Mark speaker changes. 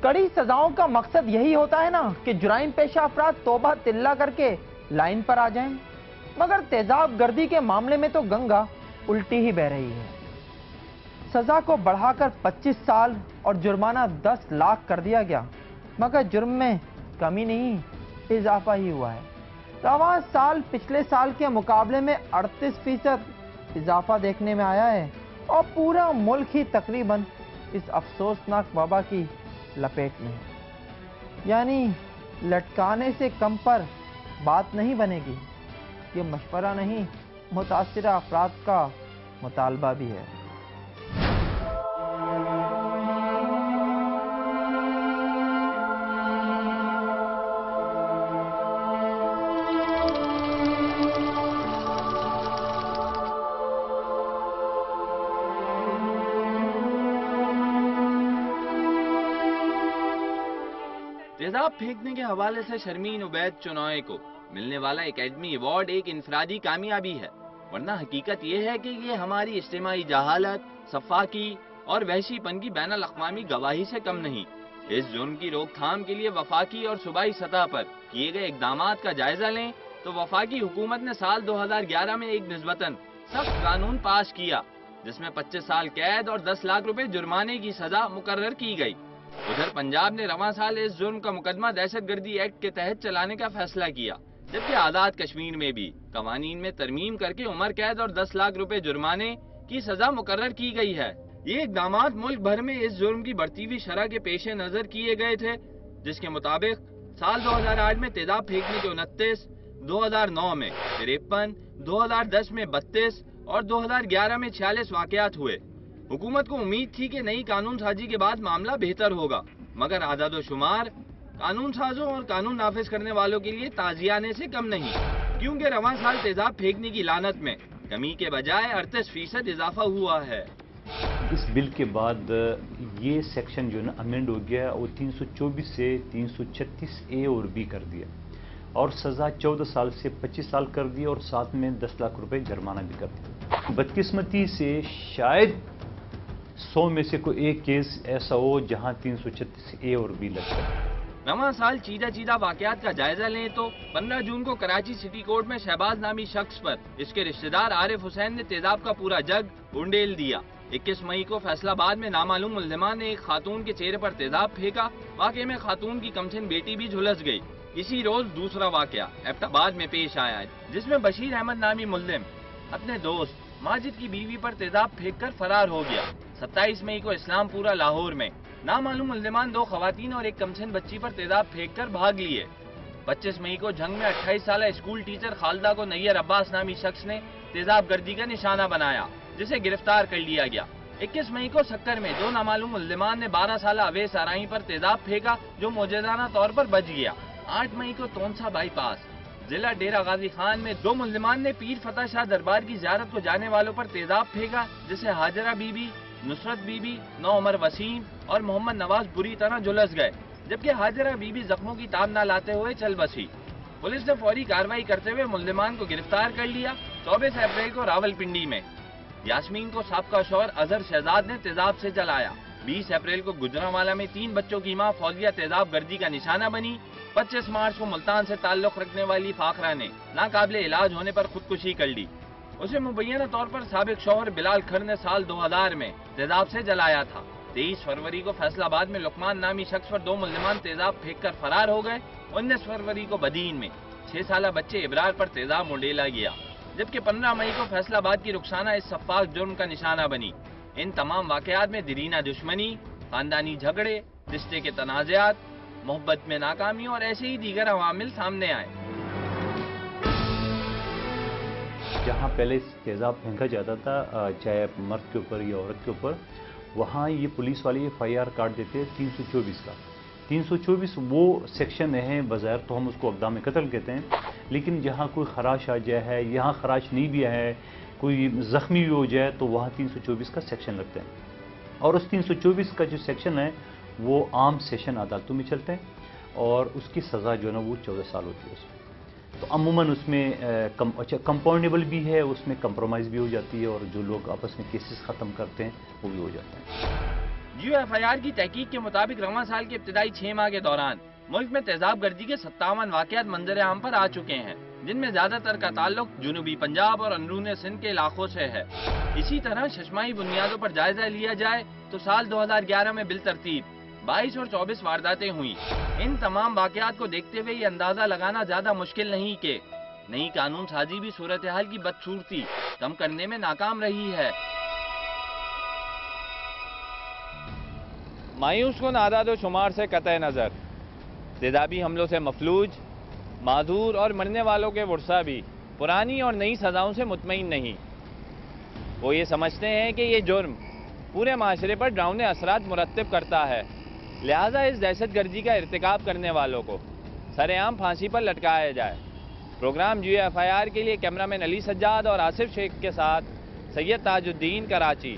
Speaker 1: کڑی سزاؤں کا مقصد یہی ہوتا ہے نا کہ جرائم پیشہ افراد توبہ تلہ کر کے لائن پر آ جائیں، مگر تیزاب گردی کے معاملے میں تو گنگا الٹی ہی بہہ رہی ہے۔ سزا کو بڑھا کر 25 سال اور جرمانہ 10 لاکھ کر دیا گیا، مگر جرم میں کمی نہیں، اضافہ ہی ہوا ہے۔ رواں سال پچھلے سال کے مقابلے میں 38% اضافہ دیکھنے میں آیا ہے، اور پورا ملک ہی تقریباً اس افسوسناک وبا کی لپیٹ میں ہے۔ یعنی لٹکانے سے کم پر بات نہیں بنے گی، یہ مشورہ نہیں، متاثرہ افراد کا مطالبہ بھی ہے۔
Speaker 2: تیزاب پھینکنے کے حوالے سے شرمین عبید چنوئے کو ملنے والا اکیڈمی ایوارڈ ایک انفرادی کامیابی ہے، ورنہ حقیقت یہ ہے کہ یہ ہماری اجتماعی جہالت، سفاکی اور وحشی پن کی بین الاقوامی گواہی سے کم نہیں۔ اس جرم کی روک تھام کے لیے وفاقی اور صوبائی سطح پر کیے گئے اقدامات کا جائزہ لیں تو وفاقی حکومت نے سال 2011 میں ایک نسبتاً سخت قانون پاس کیا، جس میں 25 سال قید اور 10 لاکھ روپے جرمانے کی سزا مقرر کی گئی۔ ادھر پنجاب نے رواں سال اس جرم کا مقدمہ دہشت گردی ایکٹ کے تحت چلانے کا فیصلہ کیا، جبکہ آزاد کشمیر میں بھی قوانین میں ترمیم کر کے عمر قید اور 10 لاکھ روپے جرمانے کی سزا مقرر کی گئی ہے۔ یہ اقدامات ملک بھر میں اس جرم کی بڑھتی ہوئی شرح کے پیش نظر کیے گئے تھے، جس کے مطابق سال 2008 میں تیزاب پھینکنے کے 29، 2009 میں 53، 2010 میں 32 اور 2011 میں 46 واقعات ہوئے۔ حکومت کو امید تھی کہ نئی قانون سازی کے بعد معاملہ بہتر ہوگا، مگر اعداد و شمار قانون سازوں اور قانون نافذ کرنے والوں کے لیے تعزیانے سے کم نہیں، کیونکہ رواں سال تیزاب پھینکنے کی لعنت میں کمی کے بجائے 38% اضافہ ہوا ہے۔
Speaker 3: اس بل کے بعد یہ سیکشن جو ہے نا امینڈ ہو گیا اور 324 سے 336A اور B کر دیا، اور سزا 14 سال سے 25 سال کر دی، اور ساتھ میں 10 لاکھ روپے جرمانہ بھی کر دیا۔ بدقسمتی سے شاید 100 میں سے کوئی ایک کیس ایسا ہو جہاں 336A اور B لگ جائے۔
Speaker 2: رواں سال چیدہ واقعات کا جائزہ لیں تو 15 جون کو کراچی سٹی کورٹ میں شہباز نامی شخص پر اس کے رشتہ دار عارف حسین نے تیزاب کا پورا جگ انڈیل دیا۔ 21 مئی کو فیصل آباد میں نامعلوم ملزمان نے ایک خاتون کے چہرے پر تیزاب پھینکا، واقعے میں خاتون کی کمسن بیٹی بھی جھلس گئی۔ اسی روز دوسرا واقعہ ایبٹ آباد میں پیش آیا ہے، جس میں بشیر احمد نامی ملزم اپنے دوست ماجد کی بیوی پر تیزاب پھینک کر فرار ہو گیا۔ 27 مئی کو اسلام پورہ لاہور میں نامعلوم ملزمان 2 خواتین اور ایک کمسن بچی پر تیزاب پھینک کر بھاگ لیے۔ 25 مئی کو جھنگ میں 28 سالہ اسکول ٹیچر خالدہ کو نیر عباس نامی شخص نے تیزاب گردی کا نشانہ بنایا، جسے گرفتار کر لیا گیا۔ 21 مئی کو سکر میں 2 نامعلوم ملزمان نے 12 سالہ اویس ارائیں پر تیزاب پھینکا، جو معجزانہ طور پر بچ گیا۔ 8 مئی کو تونسا بائی پاس ضلع ڈیرہ غازی خان میں 2 ملزمان نے پیر فتح شاہ دربار کی زیارت کو جانے والوں پر تیزاب پھینکا، جسے ہاجرہ بی بی، نصرت بی بی، نوعمر وسیم اور محمد نواز بری طرح جھلس گئے، جبکہ ہاجرہ بی بی زخموں کی تاب نہ لاتے ہوئے چل بسی۔ پولیس نے فوری کارروائی کرتے ہوئے ملزمان کو گرفتار کر لیا۔ 24 اپریل کو راولپنڈی میں یاسمین کو سابقہ شوہر اظہر شہزاد نے تیزاب سے جلایا۔ 20 اپریل کو گجرانوالہ میں 3 بچوں کی ماں فوزیہ تیزاب گردی کا نشانہ بنی۔ 25 مارچ کو ملتان سے تعلق رکھنے والی فاخرہ نے ناقابل علاج ہونے پر خودکشی کر لی۔ اسے مبینہ طور پر سابق شوہر بلال کھر نے سال 2000 میں تیزاب سے جلایا تھا۔ 23 فروری کو فیصل آباد میں لقمان نامی شخص پر 2 ملزمان تیزاب پھینک کر فرار ہو گئے۔ 19 فروری کو بدین میں 6 سالہ بچے ابرار پر تیزاب انڈیلا گیا، جبکہ 15 مئی کو فیصل آباد کی رخسانہ اس سفاک جرم کا نشانہ بنی۔ ان تمام واقعات میں دیرینہ دشمنی، خاندانی جھگڑے، رشتے کے تنازعات، محبت میں ناکامی اور ایسے ہی دیگر عوامل سامنے آئے۔
Speaker 3: جہاں پہلے تیزاب پھینکا جاتا تھا چاہے مرد کے اوپر یا عورت کے اوپر، وہاں یہ پولیس والے FIR کاٹ دیتے 324 کا۔ 324 وہ سیکشن ہے، بظاہر تو ہم اس کو اقدام قتل کہتے ہیں، لیکن جہاں کوئی خراش آ جائے ہے، یہاں خراش نہیں بھی ہے، کوئی زخمی بھی ہو جائے تو وہاں 324 کا سیکشن لگتا ہے، اور اس 324 کا جو سیکشن ہے وہ عام سیشن عدالتوں میں چلتے ہیں، اور اس کی سزا جو ہے نا وہ 14 سال ہوتی ہے اس میں۔ تو عموماً اس میں کمپاؤنڈیبل بھی ہے، اس میں کمپرومائز بھی ہو جاتی ہے، اور جو لوگ آپس میں کیسز ختم کرتے ہیں وہ بھی ہو جاتے ہیں۔
Speaker 2: UFIR کی تحقیق کے مطابق رواں سال کے ابتدائی 6 ماہ کے دوران ملک میں تیزاب گردی کے 57 واقعات منظر عام پر آ چکے ہیں، جن میں زیادہ تر کا تعلق جنوبی پنجاب اور اندرون سندھ کے علاقوں سے ہے۔ اسی طرح ششماہی بنیادوں پر جائزہ لیا جائے تو سال 2011 میں بالترتیب 22 اور 24 وارداتیں ہوئیں۔ ان تمام واقعات کو دیکھتے ہوئے یہ اندازہ لگانا زیادہ مشکل نہیں کہ نئی قانون سازی بھی صورتحال کی بدصورتی کم کرنے میں ناکام رہی ہے۔ مایوس کن اعداد و شمار سے قطع نظر، تیزابی حملوں سے مفلوج، معذور اور مرنے والوں کے ورثاء بھی پرانی اور نئی سزاؤں سے مطمئن نہیں۔ وہ یہ سمجھتے ہیں کہ یہ جرم پورے معاشرے پر ڈراؤنے اثرات مرتب کرتا ہے، لہٰذا اس دہشت گردی کا ارتکاب کرنے والوں کو سر عام پھانسی پر لٹکایا جائے۔ پروگرام UFIR کے لیے کیمرہ مین علی سجاد اور آصف شیخ کے ساتھ سید تاج الدین، کراچی۔